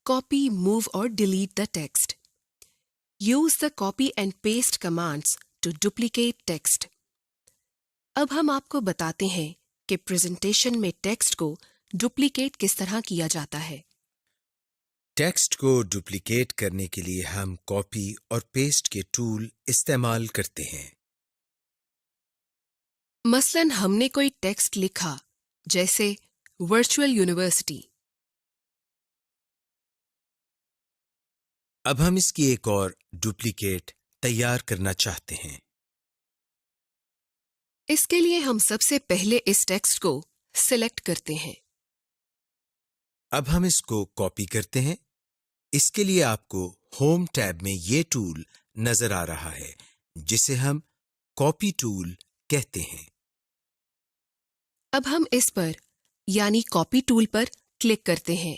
copy, move or delete the text. Use the copy and paste commands to duplicate text. अब हम आपको बताते हैं कि प्रेजेंटेशन में टेक्स्ट को डुप्लीकेट किस तरह किया जाता है। टेक्स्ट को डुप्लीकेट करने के लिए हम कॉपी और पेस्ट के टूल इस्तेमाल करते हैं। मसलन हमने कोई टेक्स्ट लिखा, जैसे वर्चुअल यूनिवर्सिटी। अब हम इसकी एक और डुप्लीकेट तैयार करना चाहते हैं। इसके लिए हम सबसे पहले इस टेक्स्ट को सिलेक्ट करते हैं। अब हम इसको कॉपी करते हैं। इसके लिए आपको होम टैब में ये टूल नजर आ रहा है, जिसे हम कॉपी टूल कहते हैं। अब हम इस पर यानी कॉपी टूल पर क्लिक करते हैं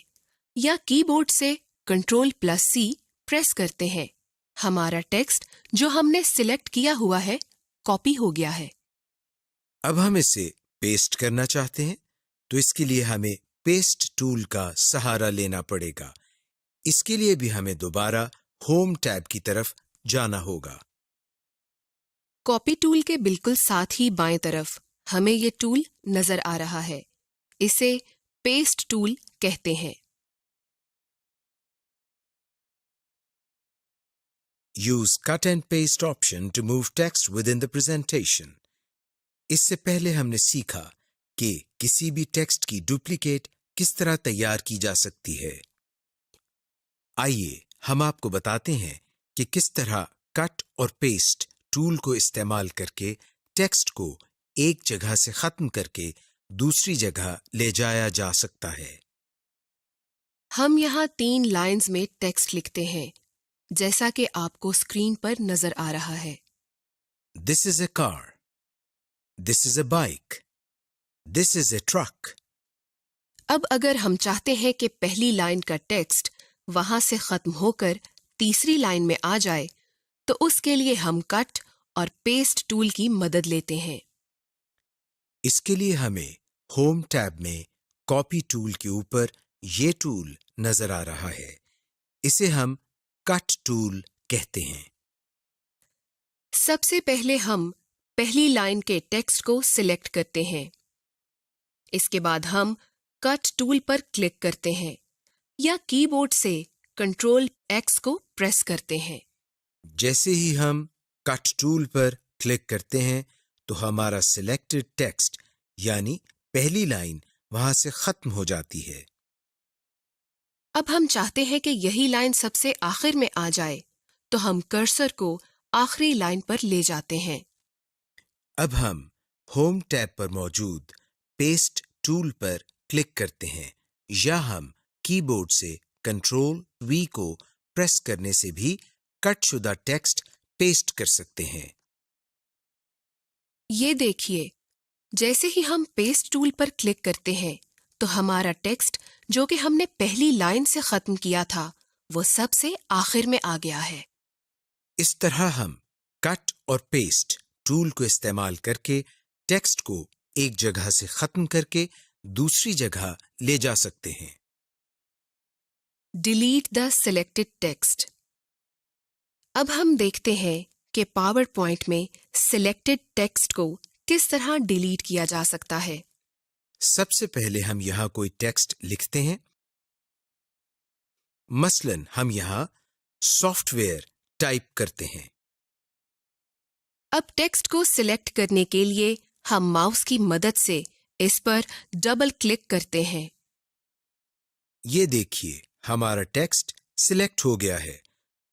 या कीबोर्ड से Ctrl+C प्रेस करते हैं। हमारा टेक्स्ट जो हमने सिलेक्ट किया हुआ है कॉपी हो गया है। अब हम इसे पेस्ट करना चाहते हैं, तो इसके लिए हमें पेस्ट टूल का सहारा लेना पड़ेगा। इसके लिए भी हमें दोबारा होम टैब की तरफ जाना होगा। कॉपी टूल के बिल्कुल साथ ही बाएं तरफ हमें ये टूल नजर आ रहा है। इसे पेस्ट टूल कहते हैं। Use cut and paste option to move text within the presentation. इससे पहले हमने सीखा कि किसी भी टेक्स्ट की डुप्लीकेट किस तरह तैयार की जा सकती है। आइए हम आपको बताते हैं कि किस तरह कट और पेस्ट टूल को इस्तेमाल करके टेक्स्ट को एक जगह से खत्म करके दूसरी जगह ले जाया जा सकता है। हम यहाँ 3 लाइंस में टेक्स्ट लिखते हैं, जैसा कि आपको स्क्रीन पर नजर आ रहा है। This is a car. This is a bike. This is a truck. अब अगर हम चाहते हैं कि पहली लाइन का टेक्स्ट वहां से खत्म होकर तीसरी लाइन में आ जाए, तो उसके लिए हम कट और पेस्ट टूल की मदद लेते हैं। इसके लिए हमें होम टैब में कॉपी टूल के ऊपर ये टूल नजर आ रहा है। इसे हम कट टूल कहते हैं। सबसे पहले हम पहली लाइन के टेक्स्ट को सिलेक्ट करते हैं। इसके बाद हम कट टूल पर क्लिक करते हैं या कीबोर्ड से Ctrl+X को प्रेस करते हैं। जैसे ही हम कट टूल पर क्लिक करते हैं, तो हमारा सिलेक्टेड टेक्स्ट यानी पहली लाइन वहां से खत्म हो जाती है। अब हम चाहते हैं कि यही लाइन सबसे आखिर में आ जाए, तो हम कर्सर को आखिरी लाइन पर ले जाते हैं। अब हम होम टैब पर मौजूद पेस्ट टूल पर क्लिक करते हैं, या हम कीबोर्ड से Ctrl+V को प्रेस करने से भी कटशुदा टेक्स्ट पेस्ट कर सकते हैं। ये देखिए, जैसे ही हम पेस्ट टूल पर क्लिक करते हैं, तो हमारा टेक्स्ट जो कि हमने पहली लाइन से खत्म किया था, वो सबसे आखिर में आ गया है। इस तरह हम कट और पेस्ट टूल को इस्तेमाल करके टेक्स्ट को एक जगह से खत्म करके दूसरी जगह ले जा सकते हैं। Delete the selected text. अब हम देखते हैं कि पावर पॉइंट में सिलेक्टेड टेक्स्ट को किस तरह डिलीट किया जा सकता है। सबसे पहले हम यहाँ कोई टेक्स्ट लिखते हैं। मसलन हम यहाँ सॉफ्टवेयर टाइप करते हैं। अब टेक्स्ट को सिलेक्ट करने के लिए हम माउस की मदद से इस पर डबल क्लिक करते हैं। ये देखिए, हमारा टेक्स्ट सिलेक्ट हो गया है।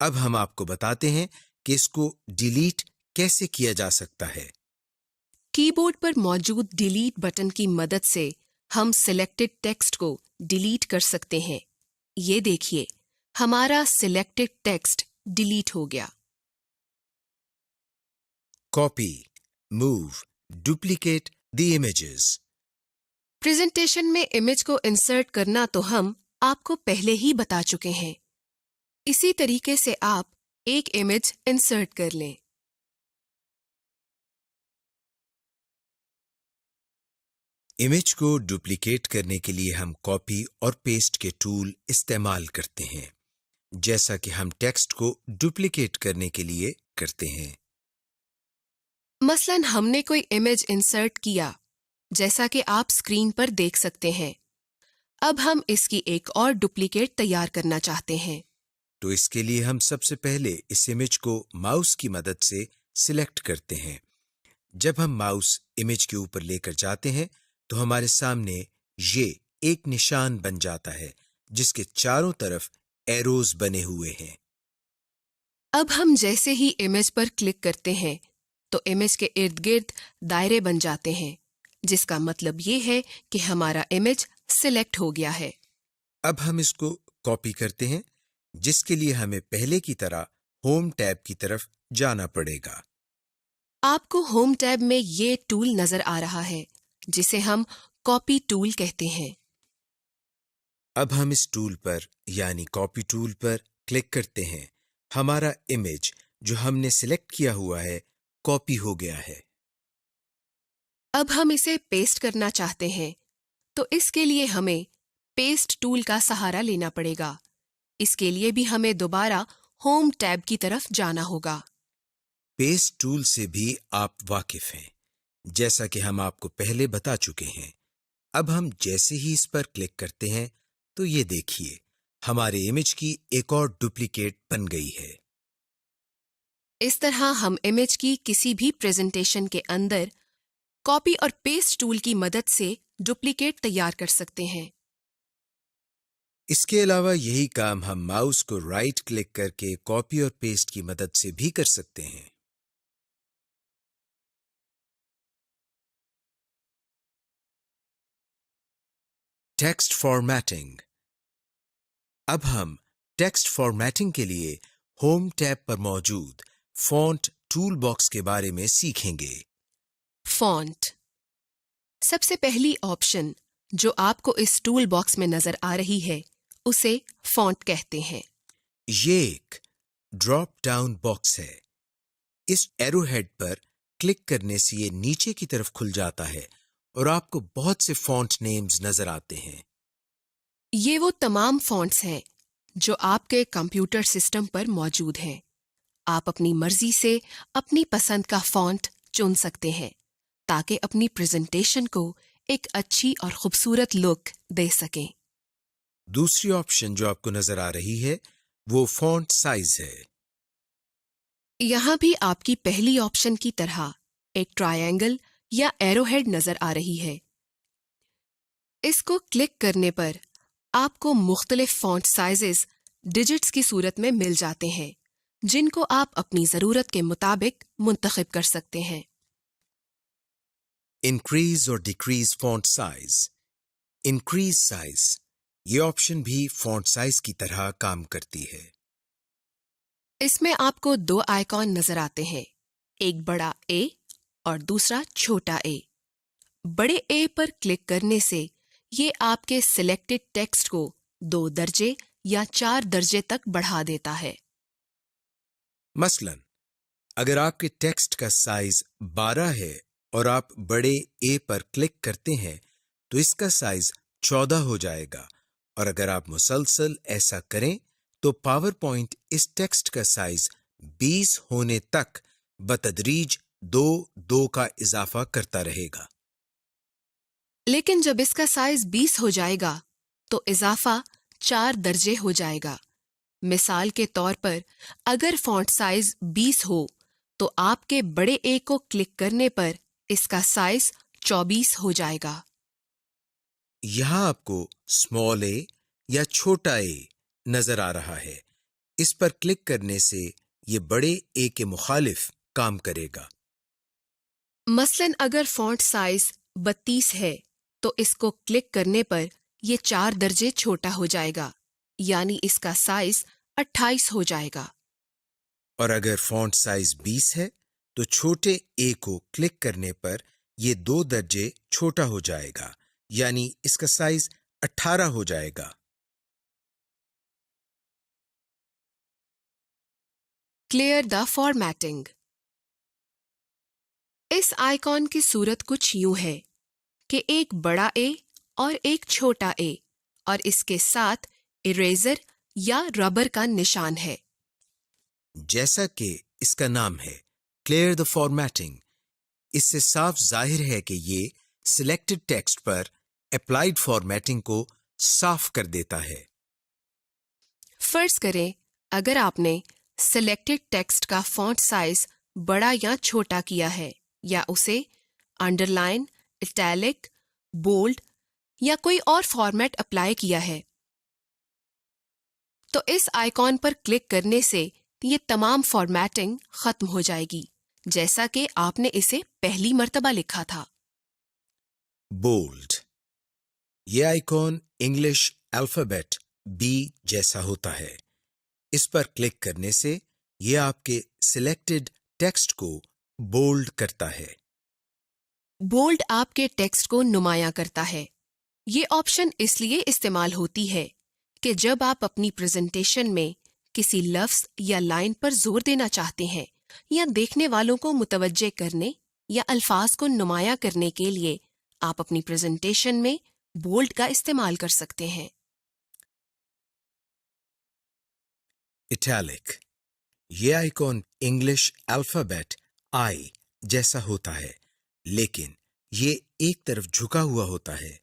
अब हम आपको बताते हैं कि इसको डिलीट कैसे किया जा सकता है। कीबोर्ड पर मौजूद डिलीट बटन की मदद से हम सिलेक्टेड टेक्स्ट को डिलीट कर सकते हैं। ये देखिए, हमारा सिलेक्टेड टेक्स्ट डिलीट हो गया। Copy, move, duplicate the images. Presentation में इमेज को इंसर्ट करना तो हम आपको पहले ही बता चुके हैं। इसी तरीके से आप एक इमेज इंसर्ट कर लें। इमेज को डुप्लीकेट करने के लिए हम कॉपी और पेस्ट के टूल इस्तेमाल करते हैं, जैसा कि हम टेक्स्ट को डुप्लीकेट करने के लिए करते हैं। मसलन हमने कोई इमेज इंसर्ट किया, जैसा कि आप स्क्रीन पर देख सकते हैं। अब हम इसकी एक और डुप्लीकेट तैयार करना चाहते हैं। तो इसके लिए हम सबसे पहले इस इमेज को माउस की मदद से सिलेक्ट करते हैं। जब हम माउस इमेज के ऊपर लेकर जाते हैं तो हमारे सामने ये एक निशान बन जाता है जिसके चारों तरफ एरोज बने हुए हैं। अब हम जैसे ही इमेज पर क्लिक करते हैं तो इमेज के इर्द गिर्द दायरे बन जाते हैं, जिसका मतलब ये है कि हमारा इमेज सिलेक्ट हो गया है। अब हम इसको कॉपी करते हैं, जिसके लिए हमें पहले की तरह होम टैब की तरफ जाना पड़ेगा। आपको होम टैब में ये टूल नजर आ रहा है, जिसे हम कॉपी टूल कहते हैं। अब हम इस टूल पर यानी कॉपी टूल पर क्लिक करते हैं। हमारा इमेज जो हमने सिलेक्ट किया हुआ है कॉपी हो गया है। अब हम इसे पेस्ट करना चाहते हैं, तो इसके लिए हमें पेस्ट टूल का सहारा लेना पड़ेगा। इसके लिए भी हमें दोबारा होम टैब की तरफ जाना होगा। पेस्ट टूल से भी आप वाकिफ हैं, जैसा कि हम आपको पहले बता चुके हैं। अब हम जैसे ही इस पर क्लिक करते हैं तो ये देखिए हमारे इमेज की एक और डुप्लीकेट बन गई है। इस तरह हम इमेज की किसी भी प्रेजेंटेशन के अंदर कॉपी और पेस्ट टूल की मदद से डुप्लीकेट तैयार कर सकते हैं। इसके अलावा यही काम हम माउस को राइट क्लिक करके कॉपी और पेस्ट की मदद से भी कर सकते हैं। Text formatting. अब हम टेक्स्ट फॉर्मेटिंग के लिए होम टैब पर मौजूद फॉन्ट टूल बॉक्स के बारे में सीखेंगे। फॉन्ट। सबसे पहली ऑप्शन जो आपको इस टूल बॉक्स में नजर आ रही है, उसे फॉन्ट कहते हैं। ये एक ड्रॉप डाउन बॉक्स है। इस एरो हेड पर क्लिक करने से ये नीचे की तरफ खुल जाता है और आपको बहुत से फॉन्ट नेम्स नजर आते हैं। ये वो तमाम फॉन्ट्स हैं जो आपके कंप्यूटर सिस्टम पर मौजूद हैं। आप अपनी मर्जी से अपनी पसंद का फॉन्ट चुन सकते हैं, ताकि अपनी प्रेजेंटेशन को एक अच्छी और खूबसूरत लुक दे सकें। दूसरी ऑप्शन जो आपको नजर आ रही है वो फॉन्ट साइज है। यहाँ भी आपकी पहली ऑप्शन की तरह एक ट्रायंगल या एरोहेड नजर आ रही है। इसको क्लिक करने पर आपको मुख्तलिफ फॉन्ट साइजेस डिजिट्स की सूरत में मिल जाते हैं, जिनको आप अपनी जरूरत के मुताबिक मुंतखब कर सकते हैं। इंक्रीज और decrease font size. Increase size ये ऑप्शन भी फॉन्ट साइज की तरह काम करती है। इसमें आपको दो आइकॉन नजर आते हैं, एक बड़ा ए और दूसरा छोटा ए। बड़े ए पर क्लिक करने से ये आपके सिलेक्टेड टेक्स्ट को 2 दर्जे या 4 दर्जे तक बढ़ा देता है। मसलन अगर आपके टेक्स्ट का साइज 12 है और आप बड़े ए पर क्लिक करते हैं तो इसका साइज 14 हो जाएगा, और अगर आप मुसलसल ऐसा करें तो पावर पॉइंट इस टेक्स्ट का साइज 20 होने तक बतदरीज 2 का इजाफा करता रहेगा। लेकिन जब इसका साइज 20 हो जाएगा तो इजाफा 4 दर्जे हो जाएगा। मिसाल के तौर पर अगर फॉन्ट साइज 20 हो तो आपके बड़े ए को क्लिक करने पर इसका साइज 24 हो जाएगा। यहां आपको स्मॉल ए या छोटा ए नजर आ रहा है। इस पर क्लिक करने से ये बड़े ए के मुखालिफ काम करेगा। मसलन अगर फॉन्ट साइज 32 है तो इसको क्लिक करने पर ये 4 दर्जे छोटा हो जाएगा, यानी इसका साइज 28 हो जाएगा। और अगर फॉन्ट साइज 20 है तो छोटे ए को क्लिक करने पर ये 2 दर्जे छोटा हो जाएगा, यानी इसका साइज 18 हो जाएगा। Clear the formatting. इस आइकॉन की सूरत कुछ यूं है। कि एक बड़ा ए और एक छोटा ए और इसके साथ इरेजर या रबर का निशान है। जैसा कि इसका नाम है, क्लियर द फॉर्मेटिंग, इससे साफ जाहिर है कि ये सिलेक्टेड टेक्स्ट पर अप्लाइड फॉर्मेटिंग को साफ कर देता है। फर्ज करें अगर आपने सिलेक्टेड टेक्स्ट का फॉन्ट साइज बड़ा या छोटा किया है या उसे अंडरलाइन, इटैलिक, बोल्ड या कोई और फॉर्मेट अप्लाई किया है, तो इस आइकॉन पर क्लिक करने से ये तमाम फॉर्मेटिंग खत्म हो जाएगी, जैसा कि आपने इसे पहली मर्तबा लिखा था। बोल्ड, ये आइकॉन इंग्लिश अल्फाबेट बी जैसा होता है। इस पर क्लिक करने से ये आपके सिलेक्टेड टेक्स्ट को बोल्ड करता है। बोल्ड आपके टेक्स्ट को नुमायां करता है। ये ऑप्शन इसलिए इस्तेमाल होती है कि जब आप अपनी प्रेजेंटेशन में किसी लफ्ज या लाइन पर जोर देना चाहते हैं या देखने वालों को मुतवज्जे करने या अल्फाज को नुमायां करने के लिए आप अपनी प्रेजेंटेशन में बोल्ड का इस्तेमाल कर सकते हैं। इटैलिक, ये आइकॉन इंग्लिश अल्फाबेट आई जैसा होता है, लेकिन ये एक तरफ झुका हुआ होता है।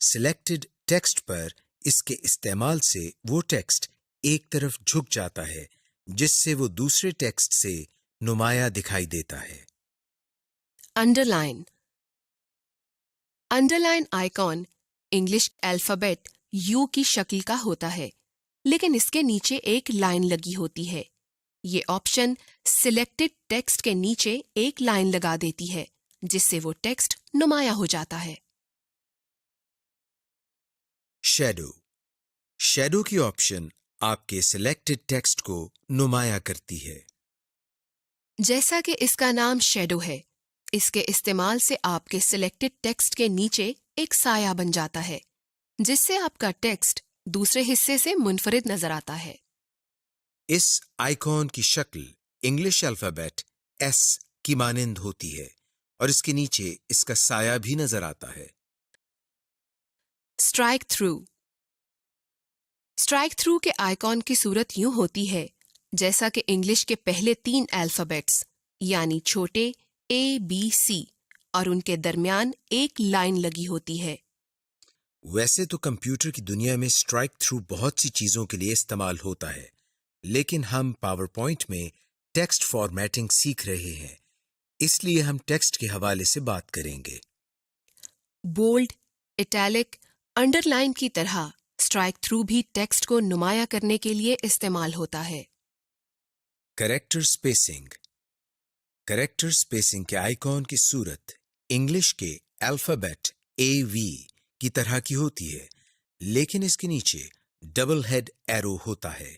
सिलेक्टेड टेक्स्ट पर इसके इस्तेमाल से वो टेक्स्ट एक तरफ झुक जाता है, जिससे वो दूसरे टेक्स्ट से नुमाया दिखाई देता है। Underline, underline icon English alphabet you की शक्ल का होता है, लेकिन इसके नीचे एक लाइन लगी होती है। ये ऑप्शन सिलेक्टेड टेक्स्ट के नीचे एक लाइन लगा देती है, जिससे वो टेक्स्ट नुमाया हो जाता है। शैडो, शैडो की ऑप्शन आपके सिलेक्टेड टेक्स्ट को नुमाया करती है। जैसा कि इसका नाम शैडो है, इसके इस्तेमाल से आपके सिलेक्टेड टेक्स्ट के नीचे एक साया बन जाता है, जिससे आपका टेक्स्ट दूसरे हिस्से से मुनफरिद नजर आता है। इस आइकॉन की शक्ल इंग्लिश अल्फाबेट एस की मानिंद होती है और इसके नीचे इसका साया भी नजर आता है। स्ट्राइक थ्रू, स्ट्राइक थ्रू के आइकॉन की सूरत यूं होती है जैसा कि इंग्लिश के पहले 3 अल्फाबेट्स यानी छोटे ए, बी, सी और उनके दरमियान एक लाइन लगी होती है। वैसे तो कंप्यूटर की दुनिया में स्ट्राइक थ्रू बहुत सी चीजों के लिए इस्तेमाल होता है, लेकिन हम पावर पॉइंट में टेक्स्ट फॉर्मेटिंग सीख रहे हैं, इसलिए हम टेक्स्ट के हवाले से बात करेंगे। बोल्ड, इटैलिक, अंडरलाइन की तरह स्ट्राइक थ्रू भी टेक्स्ट को नुमाया करने के लिए इस्तेमाल होता है। करेक्टर स्पेसिंग, करेक्टर स्पेसिंग के आइकॉन की सूरत इंग्लिश के अल्फाबेट AV की तरह की होती है, लेकिन इसके नीचे डबल हेड एरो होता है।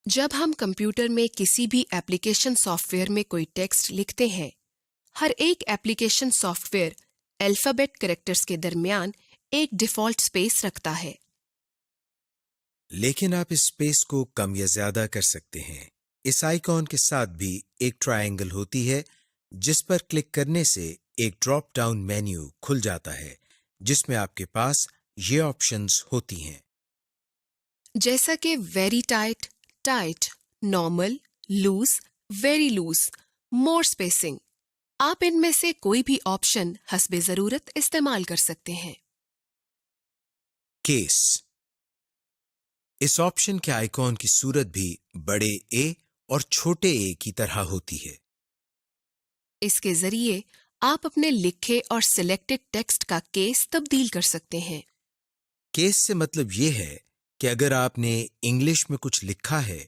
जब हम कंप्यूटर में किसी भी एप्लीकेशन सॉफ्टवेयर में कोई टेक्स्ट लिखते हैं, हर एक एप्लीकेशन सॉफ्टवेयर अल्फाबेट कैरेक्टर्स के दरमियान एक डिफॉल्ट स्पेस रखता है। लेकिन आप इस स्पेस को कम या ज्यादा कर सकते हैं। इस आइकॉन के साथ भी एक ट्रायंगल होती है, जिस पर क्लिक करने से एक ड्रॉप डाउन मेन्यू खुल जाता है, जिसमें आपके पास ये ऑप्शंस होती हैं। जैसा कि very tight, tight, normal, loose, very loose, more spacing. आप इनमें से कोई भी ऑप्शन हस्बे जरूरत इस्तेमाल कर सकते हैं। केस, इस ऑप्शन के आइकॉन की सूरत भी बड़े ए और छोटे ए की तरह होती है। इसके जरिए आप अपने लिखे और सिलेक्टेड टेक्स्ट का केस तब्दील कर सकते हैं। केस से मतलब ये है कि अगर आपने इंग्लिश में कुछ लिखा है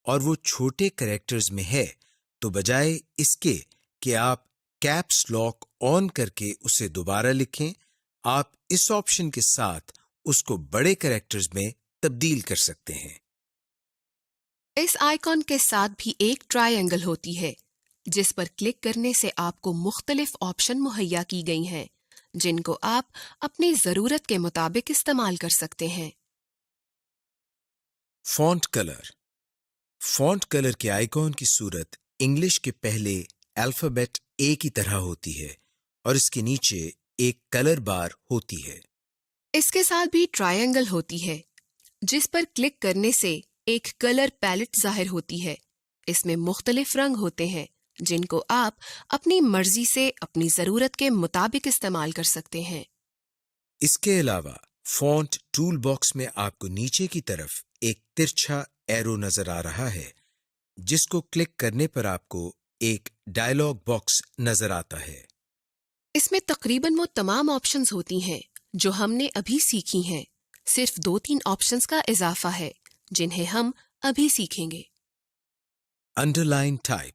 और वो छोटे कैरेक्टर्स में है, तो बजाय इसके कि आप कैप्स लॉक ऑन करके उसे दोबारा लिखें, आप इस ऑप्शन के साथ उसको बड़े कैरेक्टर्स में तब्दील कर सकते हैं। इस आइकॉन के साथ भी एक ट्रायंगल होती है, जिस पर क्लिक करने से आपको मुख्तलिफ ऑप्शन मुहैया की गई हैं, जिनको आप अपनी जरूरत के मुताबिक इस्तेमाल कर सकते हैं। फॉन्ट कलर, फॉन्ट कलर के आइकॉन की सूरत इंग्लिश के पहले अल्फाबेट ए की तरह होती है और इसके नीचे एक कलर बार होती है। इसके साथ भी ट्रायंगल होती है, जिस पर क्लिक करने से एक कलर पैलेट जाहिर होती है। इसमें मुख्तलिफ रंग होते हैं, जिनको आप अपनी मर्जी से अपनी जरूरत के मुताबिक इस्तेमाल कर सकते हैं। इसके अलावा फॉन्ट टूल बॉक्स में आपको नीचे की तरफ एक तिरछा एरो नजर आ रहा है, जिसको क्लिक करने पर आपको एक डायलॉग बॉक्स नजर आता है। इसमें तकरीबन वो तमाम ऑप्शंस होती हैं जो हमने अभी सीखी हैं। सिर्फ 2-3 ऑप्शंस का इजाफा है, जिन्हें हम अभी सीखेंगे। Underline type.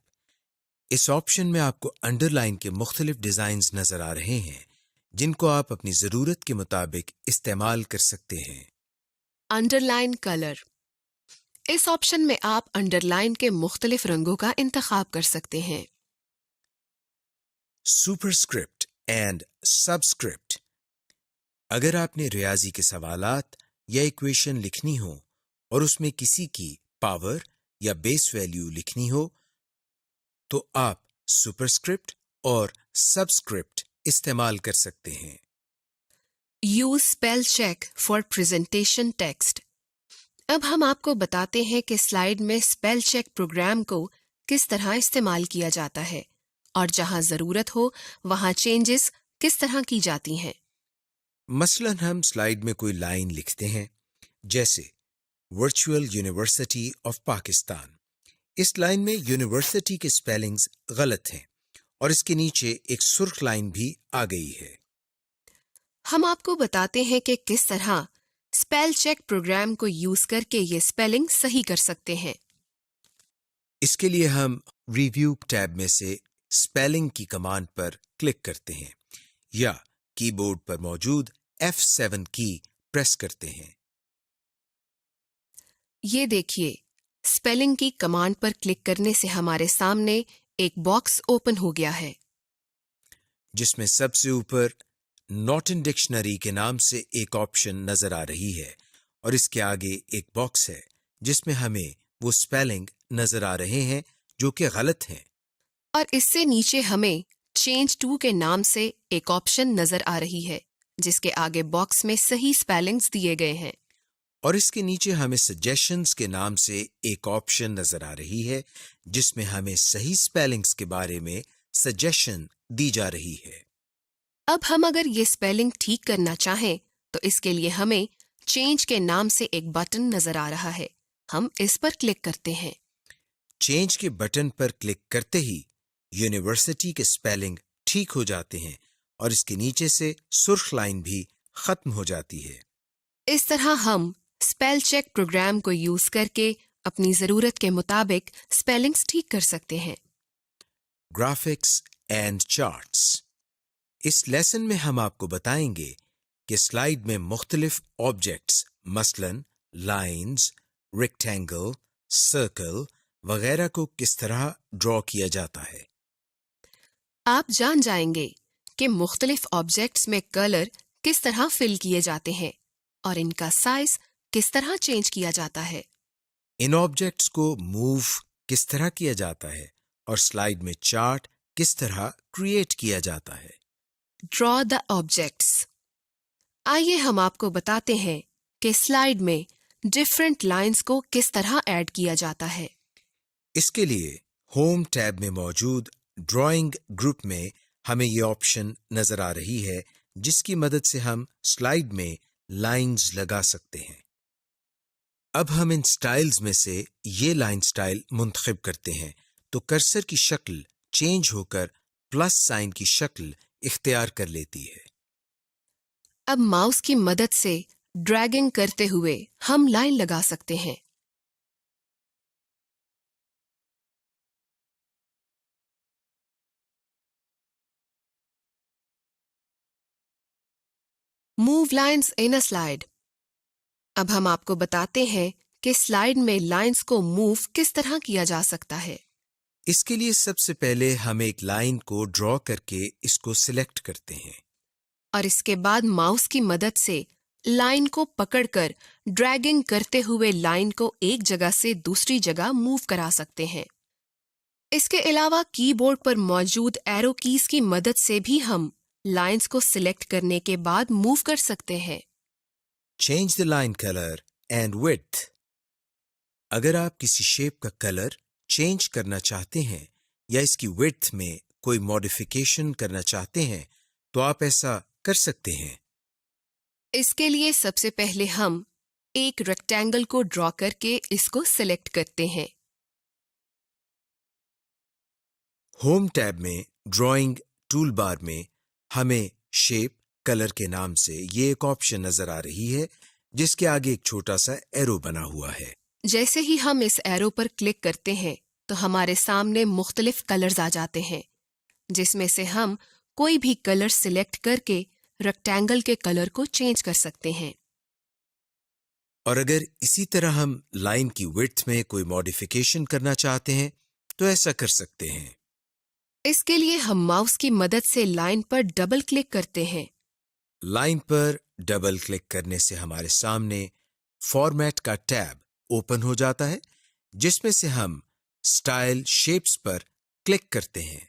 इस ऑप्शन में आपको अंडरलाइन के मुख्तलिफ डिजाइन्स नजर आ रहे हैं, जिनको आप अपनी जरूरत के मुताबिक इस्तेमाल कर सकते हैं। Underline colour. इस ऑप्शन में आप अंडरलाइन के मुख्तलिफ रंगों का इंतखाब कर सकते हैं। Superscript and subscript. अगर आपने रियाजी के सवालात या इक्वेशन लिखनी हो और उसमें किसी की पावर या बेस वैल्यू लिखनी हो, तो आप सुपरस्क्रिप्ट और सबस्क्रिप्ट इस्तेमाल कर सकते हैं। Use spell check for presentation text. अब हम आपको बताते हैं कि स्लाइड में स्पेल चेक प्रोग्राम को किस तरह इस्तेमाल किया जाता है और जहां जरूरत हो वहां चेंजेस किस तरह की जाती हैं। मसलन हम स्लाइड में कोई लाइन लिखते हैं, जैसे वर्चुअल यूनिवर्सिटी ऑफ पाकिस्तान। इस लाइन में यूनिवर्सिटी के स्पेलिंग्स गलत हैं और इसके नीचे एक सुर्ख लाइन भी आ गई है। हम आपको बताते हैं कि किस तरह स्पेल चेक प्रोग्राम को यूज करके ये स्पेलिंग सही कर सकते हैं। इसके लिए हम रिव्यू टैब में से स्पेलिंग की कमांड पर क्लिक करते हैं या कीबोर्ड पर मौजूद F7 की प्रेस करते हैं। ये देखिए, स्पेलिंग की कमांड पर क्लिक करने से हमारे सामने एक बॉक्स ओपन हो गया है, जिसमें सबसे ऊपर नॉट इन डिक्शनरी के नाम से एक ऑप्शन नजर आ रही है और इसके आगे एक बॉक्स है जिसमें हमें वो स्पेलिंग नजर आ रहे हैं जो कि गलत हैं। और इससे नीचे हमें चेंज टू के नाम से एक ऑप्शन नजर आ रही है, जिसके आगे बॉक्स में सही स्पेलिंग्स दिए गए हैं। और इसके नीचे हमें सजेशंस के नाम से एक ऑप्शन नजर आ रही है, जिसमें हमें सही स्पेलिंग्स के बारे में सजेशन दी जा रही है। अब हम अगर ये स्पेलिंग ठीक करना चाहें तो इसके लिए हमें चेंज के नाम से एक बटन नजर आ रहा है। हम इस पर क्लिक करते हैं। चेंज के बटन पर क्लिक करते ही यूनिवर्सिटी के स्पेलिंग ठीक हो जाते हैं और इसके नीचे से सुर्ख लाइन भी खत्म हो जाती है। इस तरह हम स्पेल चेक प्रोग्राम को यूज करके अपनी जरूरत के मुताबिक स्पेलिंग्स ठीक कर सकते हैं। Graphics and charts. इस लेसन में हम आपको बताएंगे कि स्लाइड में मुख्तलिफ ऑब्जेक्ट्स मसलन लाइन्स, रेक्टेंगल, सर्कल वगैरह को किस तरह ड्रॉ किया जाता है। आप जान जाएंगे कि मुख्तलिफ ऑब्जेक्ट्स में कलर किस तरह फिल किए जाते हैं और इनका साइज किस तरह चेंज किया जाता है। इन ऑब्जेक्ट्स को मूव किस तरह किया जाता है और स्लाइड में चार्ट किस तरह क्रिएट किया जाता है। Draw the objects. आइए हम आपको बताते हैं कि स्लाइड में डिफरेंट लाइंस को किस तरह ऐड किया जाता है। इसके लिए होम टैब में मौजूद ड्राइंग ग्रुप में हमें ये ऑप्शन नजर आ रही है, जिसकी मदद से हम स्लाइड में लाइंस लगा सकते हैं। अब हम इन स्टाइल्स में से ये लाइन स्टाइल मुंतखब करते हैं तो कर्सर की शक्ल चेंज होकर प्लस साइन की शक्ल इख्तियार कर लेती है। अब माउस की मदद से ड्रैगिंग करते हुए हम लाइन लगा सकते हैं। Move lines in a slide. अब हम आपको बताते हैं कि स्लाइड में लाइंस को मूव किस तरह किया जा सकता है। इसके लिए सबसे पहले हम एक लाइन को ड्रॉ करके इसको सिलेक्ट करते हैं और इसके बाद माउस की मदद से लाइन को पकड़कर ड्रैगिंग करते हुए लाइन को एक जगह से दूसरी जगह मूव करा सकते हैं। इसके अलावा कीबोर्ड पर मौजूद एरो कीज की मदद से भी हम लाइंस को सिलेक्ट करने के बाद मूव कर सकते हैं। Change the line color and width. अगर आप किसी शेप का कलर चेंज करना चाहते हैं या इसकी विड्थ में कोई मॉडिफिकेशन करना चाहते हैं तो आप ऐसा कर सकते हैं। इसके लिए सबसे पहले हम एक रेक्टेंगल को ड्रॉ करके इसको सिलेक्ट करते हैं। होम टैब में ड्राइंग टूल बार में हमें शेप कलर के नाम से ये एक ऑप्शन नजर आ रही है जिसके आगे एक छोटा सा एरो बना हुआ है। जैसे ही हम इस एरो पर क्लिक करते हैं तो हमारे सामने मुख्तलिफ कलर्स आ जाते हैं जिसमें से हम कोई भी कलर सिलेक्ट करके रेक्टेंगल के कलर को चेंज कर सकते हैं। और अगर इसी तरह हम लाइन की विड्थ में कोई मॉडिफिकेशन करना चाहते हैं तो ऐसा कर सकते हैं। इसके लिए हम माउस की मदद से लाइन पर डबल क्लिक करते हैं। लाइन पर डबल क्लिक करने से हमारे सामने फॉर्मेट का टैब ओपन हो जाता है जिसमें से हम स्टाइल शेप्स पर क्लिक करते हैं।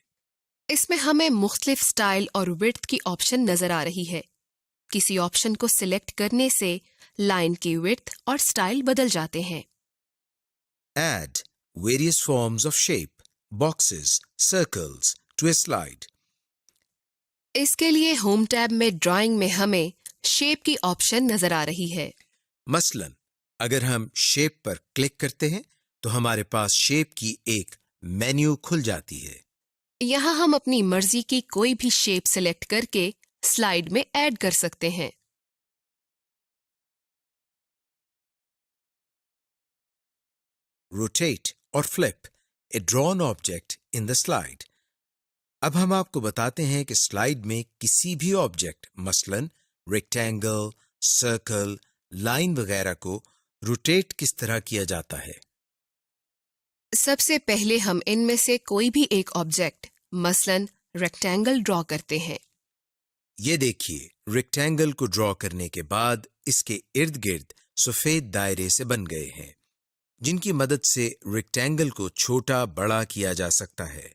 इसमें हमें मुख्तलिफ स्टाइल और विड्थ की ऑप्शन नजर आ रही है। किसी ऑप्शन को सिलेक्ट करने से लाइन की विड्थ और स्टाइल बदल जाते हैं। Add various forms of shape, boxes, circles to a slide. इसके लिए होम टैब में ड्राइंग में हमें शेप की ऑप्शन नजर आ रही है। मसलन अगर हम शेप पर क्लिक करते हैं तो हमारे पास शेप की एक मेन्यू खुल जाती है। यहाँ हम अपनी मर्जी की कोई भी शेप सिलेक्ट करके स्लाइड में ऐड कर सकते हैं। Rotate or flip a drawn object in the slide. अब हम आपको बताते हैं कि स्लाइड में किसी भी ऑब्जेक्ट मसलन रेक्टेंगल, सर्कल, लाइन वगैरह को रोटेट किस तरह किया जाता है। सबसे पहले हम इनमें से कोई भी एक ऑब्जेक्ट मसलन रेक्टेंगल ड्रॉ करते हैं। ये देखिए रेक्टेंगल को ड्रॉ करने के बाद इसके इर्द गिर्द सफेद दायरे से बन गए हैं जिनकी मदद से रेक्टेंगल को छोटा बड़ा किया जा सकता है।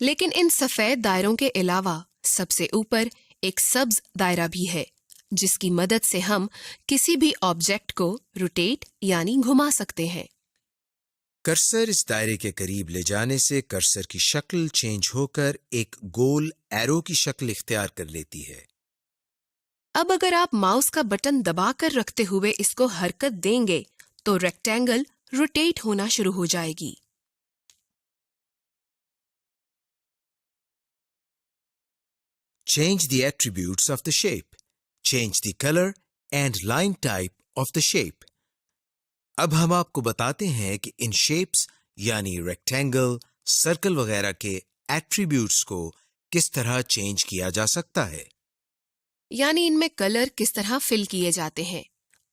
लेकिन इन सफेद दायरों के अलावा सबसे ऊपर एक सब्ज दायरा भी है जिसकी मदद से हम किसी भी ऑब्जेक्ट को रोटेट यानी घुमा सकते हैं। कर्सर इस दायरे के करीब ले जाने से कर्सर की शक्ल चेंज होकर एक गोल एरो की शक्ल इख्तियार कर लेती है। अब अगर आप माउस का बटन दबाकर रखते हुए इसको हरकत देंगे तो रेक्टेंगल रोटेट होना शुरू हो जाएगी। Change the attributes of the shape. Change the color and line type of the shape. अब हम आपको बताते हैं कि इन शेप्स यानी रेक्टेंगल, सर्कल वगैरह के एट्रीब्यूट्स को किस तरह चेंज किया जा सकता है। यानी इनमें कलर किस तरह फिल किए जाते हैं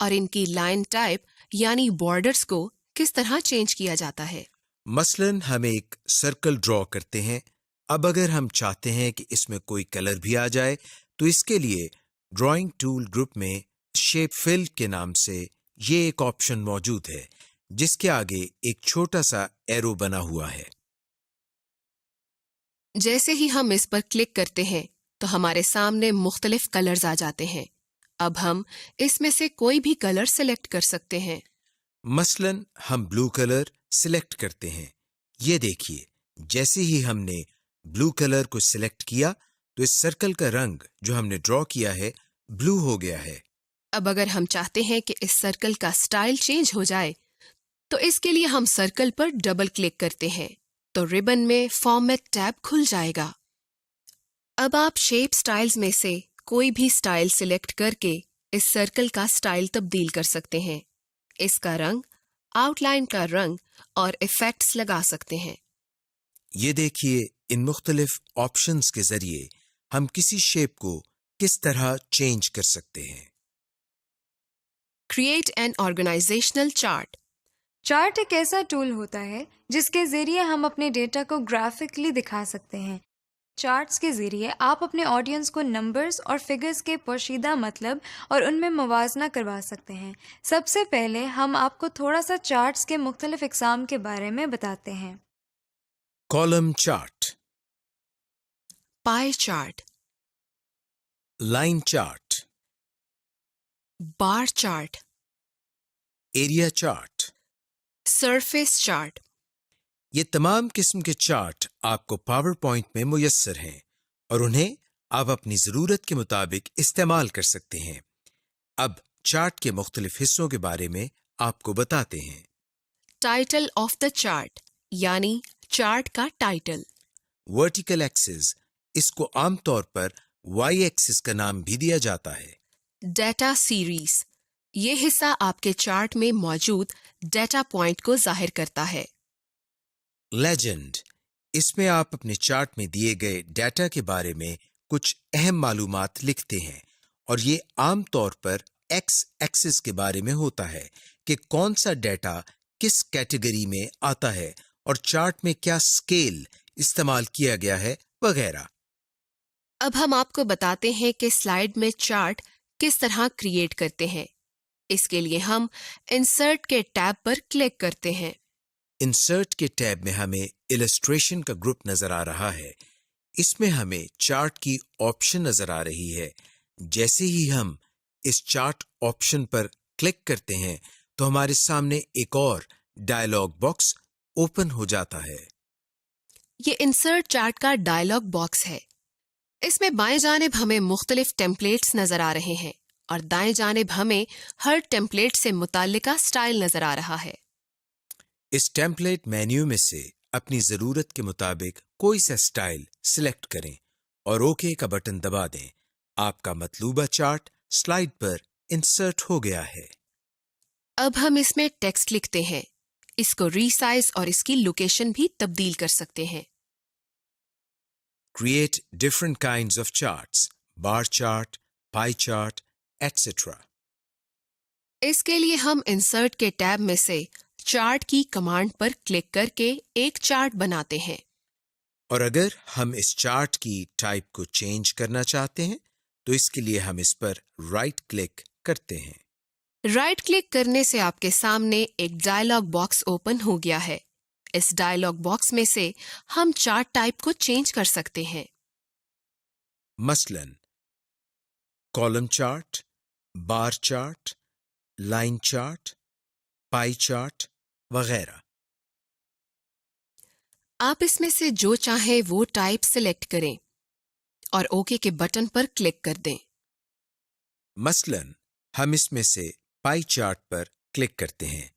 और इनकी लाइन टाइप यानी बॉर्डर्स को किस तरह चेंज किया जाता है। मसलन हम एक सर्कल ड्रॉ करते हैं। अब अगर हम चाहते हैं कि इसमें कोई कलर भी आ जाए तो इसके लिए ड्राइंग टूल ग्रुप में शेप फिल के नाम से ये एक ऑप्शन मौजूद है जिसके आगे एक छोटा सा एरो बना हुआ है। जैसे ही हम इस पर क्लिक करते हैं तो हमारे सामने मुख्तलिफ कलर्स आ जाते हैं। अब हम इसमें से कोई भी कलर सिलेक्ट कर सकते हैं। मसलन हम ब्लू कलर सिलेक्ट करते हैं। ये देखिए जैसे ही हमने ब्लू कलर को सिलेक्ट किया तो इस सर्कल का रंग जो हमने ड्रॉ किया है ब्लू हो गया है। अब अगर हम चाहते हैं कि इस सर्कल का स्टाइल चेंज हो जाए तो इसके लिए हम सर्कल पर डबल क्लिक करते हैं तो रिबन में फॉर्मेट टैब खुल जाएगा। अब आप शेप स्टाइल्स में से कोई भी स्टाइल सिलेक्ट करके इस सर्कल का स्टाइल तब्दील कर सकते हैं। इसका रंग, आउटलाइन का रंग और इफेक्ट्स लगा सकते हैं। ये देखिए इन मुख्तलिफ ऑप्शंस के जरिए हम किसी शेप को किस तरह चेंज कर सकते हैं। Create an organizational chart. Chart एक ऐसा टूल होता है जिसके ज़रिए हम अपने डेटा को ग्राफिकली दिखा सकते हैं। चार्ट्स के ज़रिए आप अपने ऑडियंस को नंबर्स और फिगर्स के पोशीदा मतलब और उनमें मुवाजना करवा सकते हैं। सबसे पहले हम आपको थोड़ा सा चार्ट्स के मुख्तलिफ इक़साम के बारे में बताते हैं। Column chart. Pie chart, line chart, bar chart, area chart. Surface chart. ये तमाम किस्म के चार्ट आपको पावर पॉइंट में मुयस्सर हैं और उन्हें आप अपनी ज़रूरत के मुताबिक इस्तेमाल कर सकते हैं। अब चार्ट के मुख्तलिफ हिस्सों के बारे में आपको बताते हैं। टाइटल ऑफ द चार्ट यानी चार्ट का टाइटल। वर्टिकल एक्सिस, इसको आमतौर पर वाई एक्सिस का नाम भी दिया जाता है। डेटा सीरीज, ये हिस्सा आपके चार्ट में मौजूद डेटा पॉइंट को जाहिर करता है। लेजेंड, इसमें आप अपने चार्ट में दिए गए डेटा के बारे में कुछ अहम मालूमात लिखते हैं और ये आमतौर पर एक्स एक्सिस के बारे में होता है कि कौन सा डेटा किस कैटेगरी में आता है और चार्ट में क्या स्केल इस्तेमाल किया गया है वगैरह। अब हम आपको बताते हैं कि स्लाइड में चार्ट किस तरह क्रिएट करते हैं। इसके लिए हम इंसर्ट के टैब पर क्लिक करते हैं। इंसर्ट के टैब में हमें इलस्ट्रेशन का ग्रुप नजर आ रहा है। इसमें हमें चार्ट की ऑप्शन नजर आ रही है। जैसे ही हम इस चार्ट ऑप्शन पर क्लिक करते हैं तो हमारे सामने एक और डायलॉग बॉक्स ओपन हो जाता है। ये इंसर्ट चार्ट का डायलॉग बॉक्स है। इसमें बाएं जानिब हमें मुख्तलिफ टेम्पलेट्स नजर आ रहे हैं और दाएं जानिब हमें हर टेम्पलेट से मुताल्लिका स्टाइल नजर आ रहा है। इस टेम्पलेट मेन्यू में से अपनी जरूरत के मुताबिक कोई सा स्टाइल सिलेक्ट करें और ओके का बटन दबा दें। आपका मतलूबा चार्ट स्लाइड पर इंसर्ट हो गया है। अब हम इसमें टेक्स्ट लिखते हैं। इसको रीसाइज और इसकी लोकेशन भी तब्दील कर सकते हैं। Create different kinds of charts, bar chart, pie chart, etc. इसके लिए हम इंसर्ट के टैब में से चार्ट की कमांड पर क्लिक करके एक चार्ट बनाते हैं। और अगर हम इस चार्ट की टाइप को चेंज करना चाहते हैं तो इसके लिए हम इस पर राइट क्लिक करते हैं। राइट क्लिक करने से आपके सामने एक डायलॉग बॉक्स ओपन हो गया है। इस डायलॉग बॉक्स में से हम चार्ट टाइप को चेंज कर सकते हैं। मसलन column chart, bar chart, line chart, pie chart वगैरह। आप इसमें से जो चाहें वो टाइप सिलेक्ट करें और ओके के बटन पर क्लिक कर दें। मसलन हम इसमें से पाई चार्ट पर क्लिक करते हैं।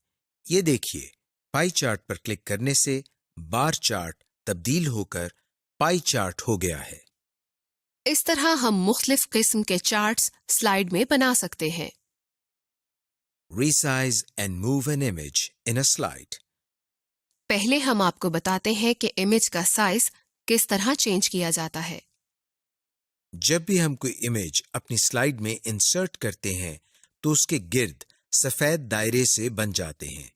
ये देखिए, पाई चार्ट पर क्लिक करने से बार चार्ट तब्दील होकर पाई चार्ट हो गया है। इस तरह हम मुख्तलिफ किस्म के चार्ट्स स्लाइड में बना सकते हैं। Resize and move an image in a slide. पहले हम आपको बताते हैं कि इमेज का साइज किस तरह चेंज किया जाता है। जब भी हम कोई इमेज अपनी स्लाइड में इंसर्ट करते हैं तो उसके गिर्द सफेद दायरे से बन जाते हैं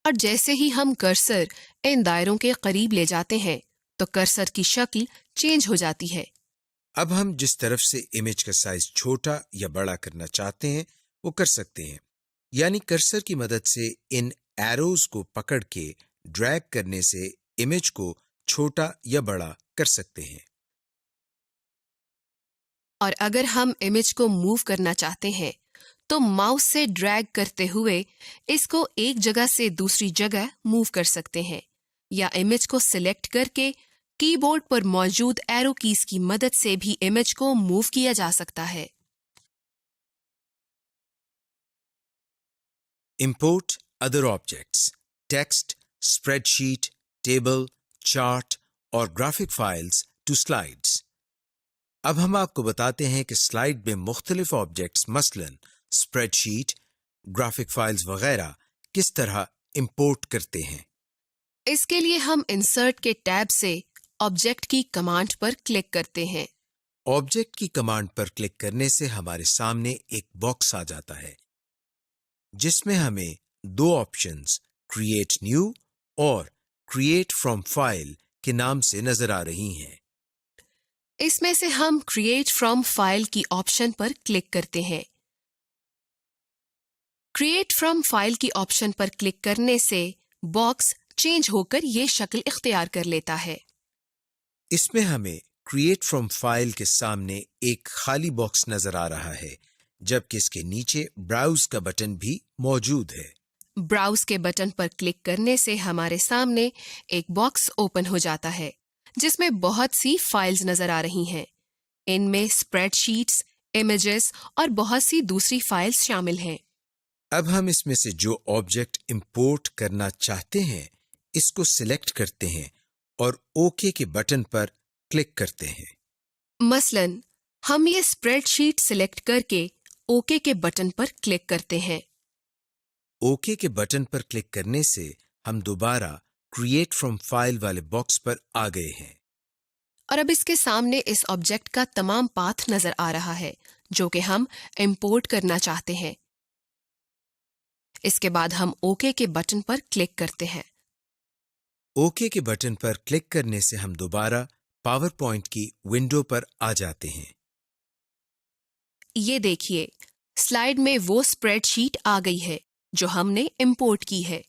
और जैसे ही हम कर्सर इन दायरों के करीब ले जाते हैं तो कर्सर की शक्ल चेंज हो जाती है। अब हम जिस तरफ से इमेज का साइज छोटा या बड़ा करना चाहते हैं वो कर सकते हैं। यानी कर्सर की मदद से इन एरोज को पकड़ के ड्रैग करने से इमेज को छोटा या बड़ा कर सकते हैं। और अगर हम इमेज को मूव करना चाहते हैं तो माउस से ड्रैग करते हुए इसको एक जगह से दूसरी जगह मूव कर सकते हैं या इमेज को सिलेक्ट करके कीबोर्ड पर मौजूद एरो कीज की मदद से भी इमेज को मूव किया जा सकता है। Import other objects, text, spreadsheet, table, chart और graphic files to slides. अब हम आपको बताते हैं कि स्लाइड में मुख्तलिफ ऑब्जेक्ट्स मसलन स्प्रेडशीट, ग्राफिक फाइल्स वगैरह किस तरह इंपोर्ट करते हैं। इसके लिए हम इंसर्ट के टैब से ऑब्जेक्ट की कमांड पर क्लिक करते हैं। ऑब्जेक्ट की कमांड पर क्लिक करने से हमारे सामने एक बॉक्स आ जाता है जिसमें हमें दो ऑप्शंस क्रिएट न्यू और क्रिएट फ्रॉम फाइल के नाम से नजर आ रही हैं। इसमें से हम क्रिएट फ्रॉम फाइल की ऑप्शन पर क्लिक करते हैं। क्रिएट फ्रॉम फाइल की ऑप्शन पर क्लिक करने से बॉक्स चेंज होकर ये शक्ल इख्तियार कर लेता है। इसमें हमें क्रिएट फ्रॉम फाइल के सामने एक खाली बॉक्स नजर आ रहा है, जबकि इसके नीचे ब्राउज का बटन भी मौजूद है। ब्राउज के बटन पर क्लिक करने से हमारे सामने एक बॉक्स ओपन हो जाता है जिसमें बहुत सी फाइल्स नजर आ रही हैं। इनमें स्प्रेडशीट्स, इमेजेस और बहुत सी दूसरी फाइल्स शामिल हैं। अब हम इसमें से जो ऑब्जेक्ट इंपोर्ट करना चाहते हैं इसको सिलेक्ट करते हैं और ओके के बटन पर क्लिक करते हैं। मसलन हम ये स्प्रेडशीट सिलेक्ट करके ओके के बटन पर क्लिक करते हैं। ओके के बटन पर क्लिक करने से हम दोबारा क्रिएट फ्रॉम फाइल वाले बॉक्स पर आ गए हैं और अब इसके सामने इस ऑब्जेक्ट का तमाम पाथ नजर आ रहा है जो कि हम इंपोर्ट करना चाहते हैं। इसके बाद हम ओके के बटन पर क्लिक करते हैं। ओके के बटन पर क्लिक करने से हम दोबारा पावर पॉइंट की विंडो पर आ जाते हैं। ये देखिए, स्लाइड में वो स्प्रेडशीट आ गई है जो हमने इंपोर्ट की है।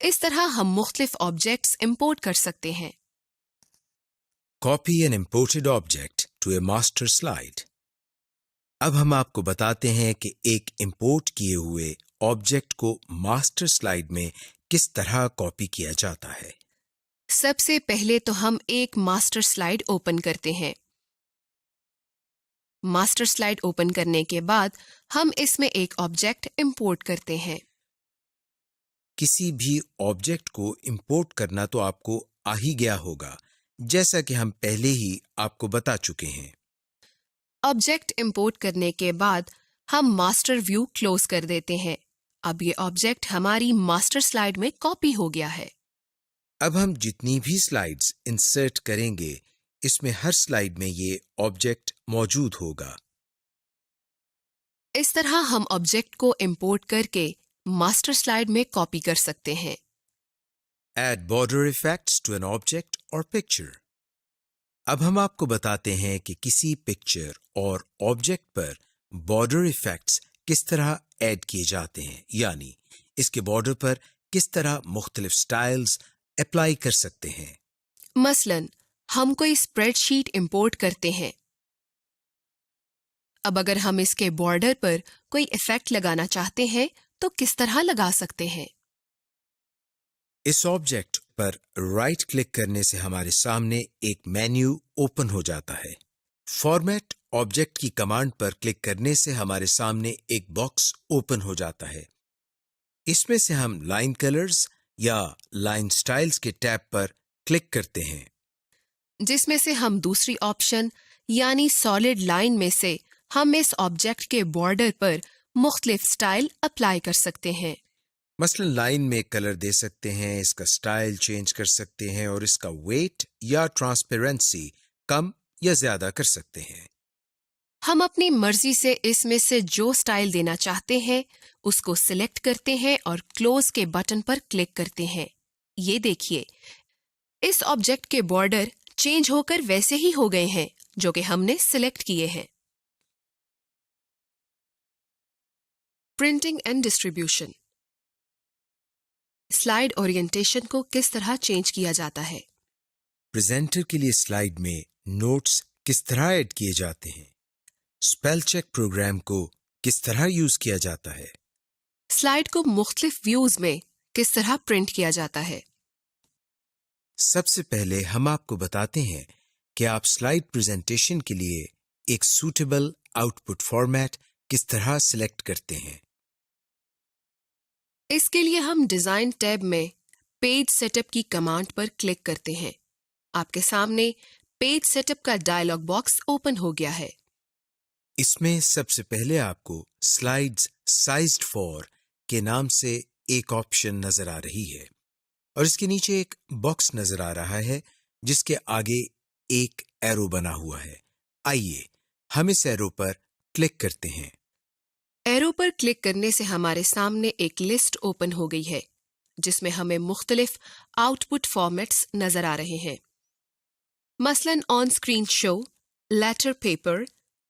इस तरह हम मुख्तलिफ ऑब्जेक्ट्स इंपोर्ट कर सकते हैं। Copy an imported object to a master slide. अब हम आपको बताते हैं कि एक इंपोर्ट किए हुए ऑब्जेक्ट को मास्टर स्लाइड में किस तरह कॉपी किया जाता है। सबसे पहले तो हम एक मास्टर स्लाइड ओपन करते हैं। मास्टर स्लाइड ओपन करने के बाद हम इसमें एक ऑब्जेक्ट इंपोर्ट करते हैं। किसी भी ऑब्जेक्ट को इंपोर्ट करना तो आपको आ ही गया होगा, जैसा कि हम पहले ही आपको बता चुके हैं। ऑब्जेक्ट इंपोर्ट करने के बाद हम मास्टर व्यू क्लोज कर देते हैं। अब ये ऑब्जेक्ट हमारी मास्टर स्लाइड में कॉपी हो गया है। अब हम जितनी भी स्लाइड्स इंसर्ट करेंगे इसमें हर स्लाइड में ये ऑब्जेक्ट मौजूद होगा। इस तरह हम ऑब्जेक्ट को इंपोर्ट करके मास्टर स्लाइड में कॉपी कर सकते हैं। Add border effects to an object or picture. अब हम आपको बताते हैं कि किसी पिक्चर और ऑब्जेक्ट पर बॉर्डर इफेक्ट्स किस तरह ऐड किए जाते हैं, यानी इसके बॉर्डर पर किस तरह मुख्तलिफ स्टाइल्स अप्लाई कर सकते हैं। मसलन हम कोई स्प्रेडशीट इंपोर्ट करते हैं। अब अगर हम इसके बॉर्डर पर कोई इफेक्ट लगाना चाहते हैं तो किस तरह लगा सकते हैं। इस ऑब्जेक्ट पर राइट क्लिक करने से हमारे सामने एक मेन्यू ओपन हो जाता है। फॉर्मेट ऑब्जेक्ट की कमांड पर क्लिक करने से हमारे सामने एक बॉक्स ओपन हो जाता है। इसमें से हम लाइन कलर्स या लाइन स्टाइल्स के टैब पर क्लिक करते हैं, जिसमें से हम दूसरी ऑप्शन यानी सॉलिड लाइन में से हम इस ऑब्जेक्ट के बॉर्डर पर मुख्तलिफ स्टाइल अप्लाई कर सकते हैं। मसलन लाइन में कलर दे सकते हैं, इसका स्टाइल चेंज कर सकते हैं और इसका वेट या ट्रांसपेरेंसी कम या ज्यादा कर सकते हैं। हम अपनी मर्जी से इसमें से जो स्टाइल देना चाहते हैं उसको सिलेक्ट करते हैं और क्लोज के बटन पर क्लिक करते हैं। ये देखिए, इस ऑब्जेक्ट के बॉर्डर चेंज होकर वैसे ही हो गए हैं जो कि हमने सिलेक्ट किए हैं। Printing and distribution. Slide orientation को किस तरह चेंज किया जाता है। प्रेजेंटर के लिए स्लाइड में नोट्स किस तरह ऐड किए जाते हैं। स्पेल चेक प्रोग्राम को किस तरह यूज किया जाता है। स्लाइड को मुख्तलिफ व्यूज में किस तरह प्रिंट किया जाता है। सबसे पहले हम आपको बताते हैं कि आप स्लाइड प्रेजेंटेशन के लिए एक सूटेबल आउटपुट फॉर्मेट किस तरह सिलेक्ट करते हैं। इसके लिए हम डिजाइन टैब में पेज सेटअप की कमांड पर क्लिक करते हैं। आपके सामने पेज सेटअप का डायलॉग बॉक्स ओपन हो गया है। इसमें सबसे पहले आपको स्लाइड्स साइज्ड फॉर के नाम से एक ऑप्शन नजर आ रही है और इसके नीचे एक बॉक्स नजर आ रहा है जिसके आगे एक एरो बना हुआ है। आइए हम इस एरो पर क्लिक करते हैं। एरो पर क्लिक करने से हमारे सामने एक लिस्ट ओपन हो गई है जिसमें हमें मुख्तलिफ आउटपुट फॉर्मेट्स नजर आ रहे हैं। मसलन on screen show, letter paper,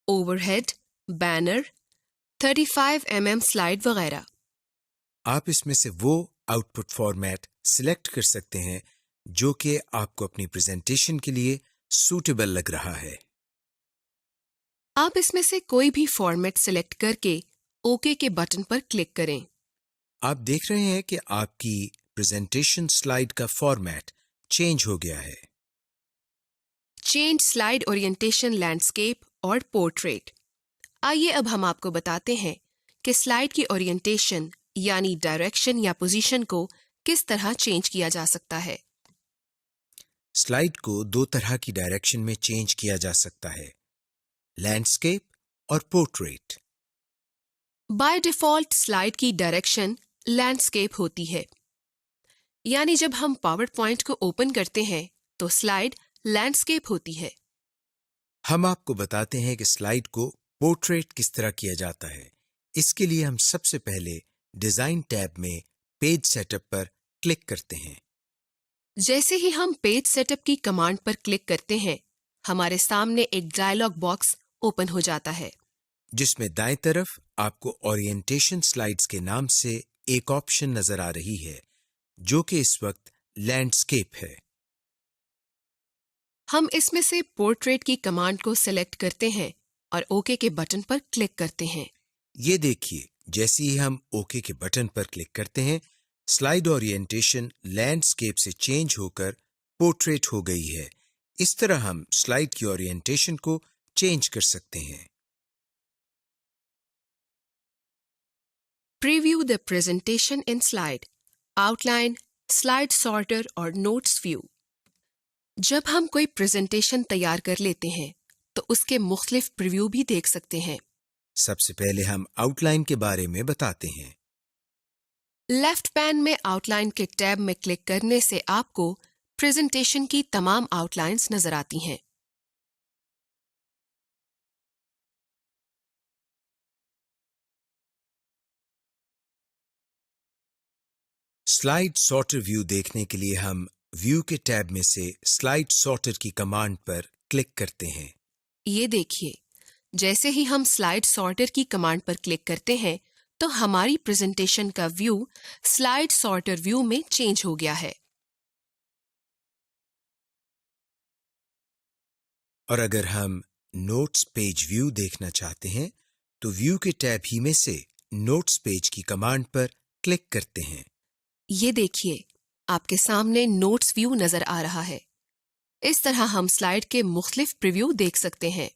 overhead, banner, 35 mm slide वगैरह। आप इसमें से वो आउटपुट फॉर्मेट सिलेक्ट कर सकते हैं जो कि आपको अपनी प्रेजेंटेशन के लिए सूटेबल लग रहा है। आप इसमें से कोई भी फॉर्मेट सिलेक्ट करके ओके के बटन पर क्लिक करें। आप देख रहे हैं कि आपकी प्रेजेंटेशन स्लाइड का फॉर्मेट चेंज हो गया है। चेंज स्लाइड ओरिएंटेशन लैंडस्केप और पोर्ट्रेट। आइए अब हम आपको बताते हैं कि स्लाइड की ओरिएंटेशन यानी डायरेक्शन या पोजीशन को किस तरह चेंज किया जा सकता है। स्लाइड को दो तरह की डायरेक्शन में चेंज किया जा सकता है, लैंडस्केप और पोर्ट्रेट। बाय डिफॉल्ट स्लाइड की डायरेक्शन लैंडस्केप होती है, यानी जब हम पावर पॉइंट को ओपन करते हैं तो स्लाइड लैंडस्केप होती है। हम आपको बताते हैं कि स्लाइड को पोर्ट्रेट किस तरह किया जाता है। इसके लिए हम सबसे पहले डिजाइन टैब में पेज सेटअप पर क्लिक करते हैं। जैसे ही हम पेज सेटअप की कमांड पर क्लिक करते हैं, हमारे सामने एक डायलॉग बॉक्स ओपन हो जाता है, जिसमें दाएं तरफ आपको ओरिएंटेशन स्लाइड्स के नाम से एक ऑप्शन नजर आ रही है, जो कि इस वक्त लैंडस्केप है। हम इसमें से पोर्ट्रेट की कमांड को सिलेक्ट करते हैं और ओके के बटन पर क्लिक करते हैं। ये देखिए, जैसे ही हम ओके के बटन पर क्लिक करते हैं, स्लाइड ओरिएंटेशन लैंडस्केप से चेंज होकर पोर्ट्रेट हो गई है। इस तरह हम स्लाइड की ओरिएंटेशन को चेंज कर सकते हैं। Preview the presentation in slide, outline, slide sorter और नोट्स व्यू। जब हम कोई प्रेजेंटेशन तैयार कर लेते हैं तो उसके मुख्तलिफ प्रीव्यू भी देख सकते हैं। सबसे पहले हम आउटलाइन के बारे में बताते हैं। लेफ्ट पैन में आउटलाइन के टैब में क्लिक करने से आपको प्रेजेंटेशन की तमाम आउटलाइंस नजर आती हैं। स्लाइड सॉर्टर व्यू देखने के लिए हम व्यू के टैब में से स्लाइड सॉर्टर की कमांड पर क्लिक करते हैं। ये देखिए, जैसे ही हम स्लाइड सॉर्टर की कमांड पर क्लिक करते हैं तो हमारी प्रेजेंटेशन का व्यू स्लाइड सॉर्टर व्यू में चेंज हो गया है। और अगर हम नोट्स पेज व्यू देखना चाहते हैं तो व्यू के टैब ही में से नोट्स पेज की कमांड पर क्लिक करते हैं। ये देखिए, आपके सामने नोट्स व्यू नजर आ रहा है। इस तरह हम स्लाइड के मुख्तलिफ प्रीव्यू देख सकते हैं।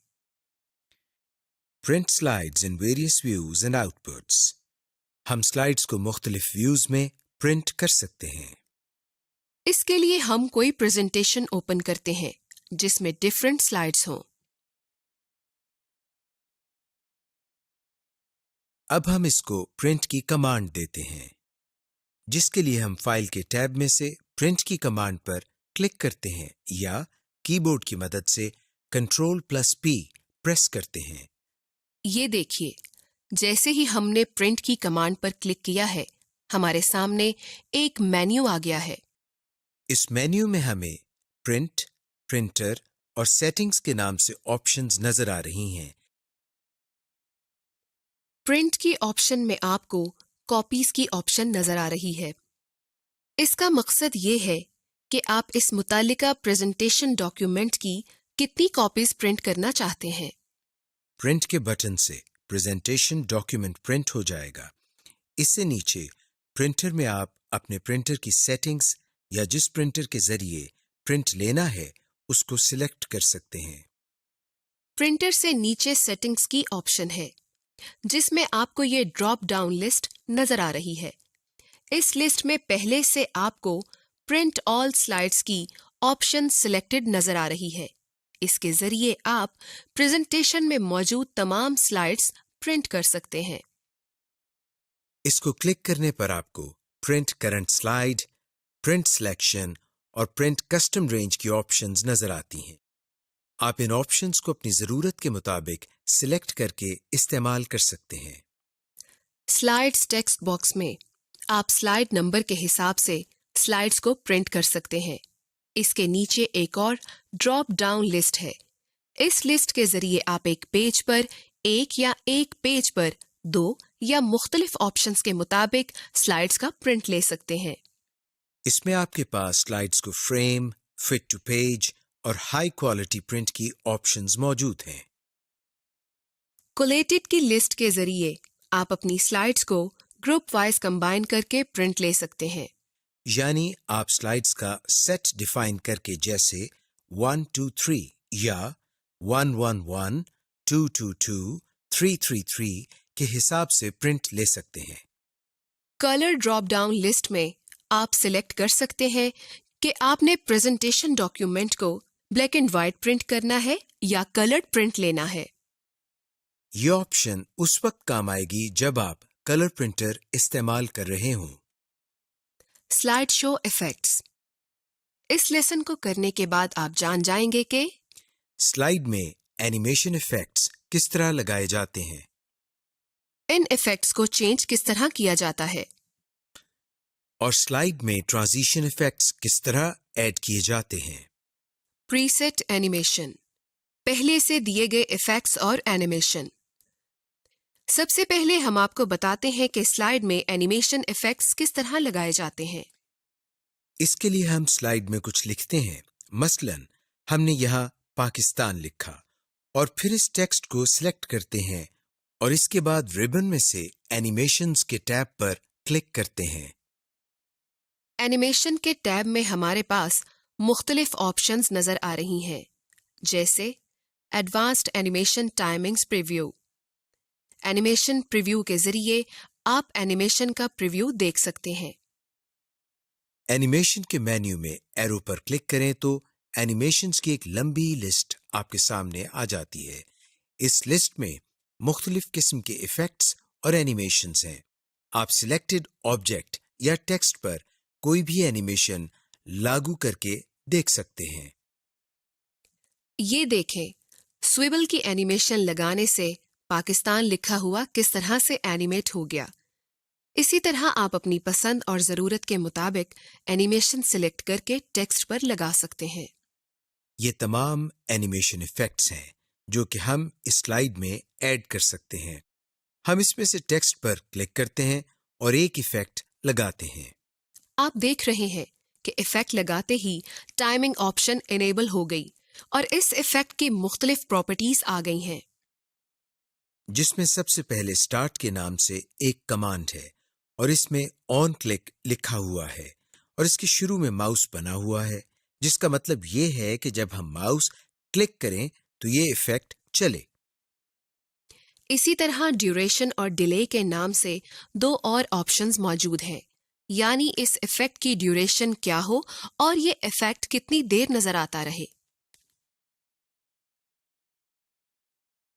Print slides in various views and outputs. हम स्लाइड्स को मुख्तलिफ व्यूज में प्रिंट कर सकते हैं। इसके लिए हम कोई प्रेजेंटेशन ओपन करते हैं जिसमें डिफरेंट स्लाइड्स हों। अब हम इसको प्रिंट की कमांड देते हैं, जिसके लिए हम फाइल के टैब में से प्रिंट की कमांड पर क्लिक करते हैं या कीबोर्ड की मदद से Ctrl+P प्रेस करते हैं। ये देखिए, जैसे ही हमने प्रिंट की कमांड पर क्लिक किया है, हमारे सामने एक मेन्यू आ गया है। इस मेन्यू में हमें प्रिंट, प्रिंटर और सेटिंग्स के नाम से ऑप्शंस नजर आ रही हैं। प्रिंट की ऑप्शन में आपको कॉपीज की ऑप्शन नजर आ रही है। इसका मकसद ये है कि आप इस मुतालिका प्रेजेंटेशन डॉक्यूमेंट की कितनी कॉपीज प्रिंट करना चाहते हैं। प्रिंट के बटन से प्रेजेंटेशन डॉक्यूमेंट प्रिंट हो जाएगा। इससे नीचे प्रिंटर में आप अपने प्रिंटर की सेटिंग्स या जिस प्रिंटर के जरिए प्रिंट लेना है उसको सिलेक्ट कर सकते हैं। प्रिंटर से नीचे सेटिंग्स की ऑप्शन है, जिसमें आपको ये ड्रॉप डाउन लिस्ट नजर आ रही है। इस लिस्ट में पहले से आपको प्रिंट ऑल स्लाइड्स की ऑप्शन सिलेक्टेड नजर आ रही है। इसके जरिए आप प्रेजेंटेशन में मौजूद तमाम स्लाइड्स प्रिंट कर सकते हैं। इसको क्लिक करने पर आपको print current slide, print selection और प्रिंट कस्टम रेंज की ऑप्शंस नजर आती हैं। आप इन ऑप्शंस को अपनी जरूरत के मुताबिक सिलेक्ट करके इस्तेमाल कर सकते हैं। स्लाइड्स टेक्स्ट बॉक्स में आप स्लाइड नंबर के हिसाब से स्लाइड्स को प्रिंट कर सकते हैं। इसके नीचे एक और ड्रॉप डाउन लिस्ट है। इस लिस्ट के जरिए आप एक पेज पर एक या एक पेज पर दो या मुख्तलिफ ऑप्शंस के मुताबिक स्लाइड्स का प्रिंट ले सकते हैं। इसमें आपके पास स्लाइड्स को फ्रेम, फिट टू पेज और हाई क्वालिटी प्रिंट की ऑप्शंस मौजूद हैं। कोलेटेड की लिस्ट के जरिए आप अपनी स्लाइड्स को ग्रुप वाइज कंबाइन करके प्रिंट ले सकते हैं। यानी आप स्लाइड्स का सेट डिफाइन करके जैसे 1 2 3 या 1 1 1 2 2 2 3 3 3 के हिसाब से प्रिंट ले सकते हैं। कलर ड्रॉप डाउन लिस्ट में आप सिलेक्ट कर सकते हैं कि आपने प्रेजेंटेशन डॉक्यूमेंट को ब्लैक एंड व्हाइट प्रिंट करना है या कलर्ड प्रिंट लेना है। ये ऑप्शन उस वक्त काम आएगी जब आप कलर प्रिंटर इस्तेमाल कर रहे हों। Slide show effects. इस लेसन को करने के बाद आप जान जाएंगे कि स्लाइड में एनिमेशन इफेक्ट्स किस तरह लगाए जाते हैं, इन इफेक्ट्स को चेंज किस तरह किया जाता है, और स्लाइड में ट्रांजिशन इफेक्ट्स किस तरह ऐड किए जाते हैं। प्रीसेट एनिमेशन, पहले से दिए गए इफेक्ट्स और एनिमेशन। सबसे पहले हम आपको बताते हैं कि स्लाइड में एनिमेशन इफेक्ट्स किस तरह लगाए जाते हैं। इसके लिए हम स्लाइड में कुछ लिखते हैं। मसलन हमने यहाँ पाकिस्तान लिखा और फिर इस टेक्स्ट को सिलेक्ट करते हैं और इसके बाद रिबन में से एनिमेशंस के टैब पर क्लिक करते हैं। एनिमेशन के टैब में हमारे पास मुख्तलिफ ऑप्शंस नजर आ रही हैं, जैसे advanced animation timings preview. Animation preview के जरिए आप एनिमेशन का प्रीव्यू देख सकते हैं। एनिमेशन के मेन्यू में एरो पर क्लिक करें तो एनिमेशंस की एक लंबी लिस्ट आपके सामने आ जाती है। इस लिस्ट में मुख्तलिफ किस्म के इफेक्ट्स और एनिमेशंस हैं। आप सिलेक्टेड ऑब्जेक्ट या टेक्स्ट पर कोई भी एनिमेशन लागू करके देख सकते हैं। ये देखें, स्विबल की एनिमेशन लगाने से पाकिस्तान लिखा हुआ किस तरह से एनिमेट हो गया। इसी तरह आप अपनी पसंद और ज़रूरत के मुताबिक एनिमेशन सिलेक्ट करके टेक्स्ट पर लगा सकते हैं। ये तमाम एनिमेशन इफेक्ट्स हैं जो कि हम इस स्लाइड में ऐड कर सकते हैं। हम इसमें से टेक्स्ट पर क्लिक करते हैं और एक इफेक्ट लगाते हैं। आप देख रहे हैं कि इफेक्ट लगाते ही टाइमिंग ऑप्शन इनेबल हो गई और इस इफेक्ट की मुख्तलिफ प्रॉपर्टीज आ गई हैं, जिसमें सबसे पहले स्टार्ट के नाम से एक कमांड है और इसमें ऑन क्लिक लिखा हुआ है और इसके शुरू में माउस बना हुआ है, जिसका मतलब ये है कि जब हम माउस क्लिक करें तो ये इफेक्ट चले। इसी तरह ड्यूरेशन और डिले के नाम से दो और ऑप्शंस मौजूद हैं, यानी इस इफेक्ट की ड्यूरेशन क्या हो और ये इफेक्ट कितनी देर नजर आता रहे।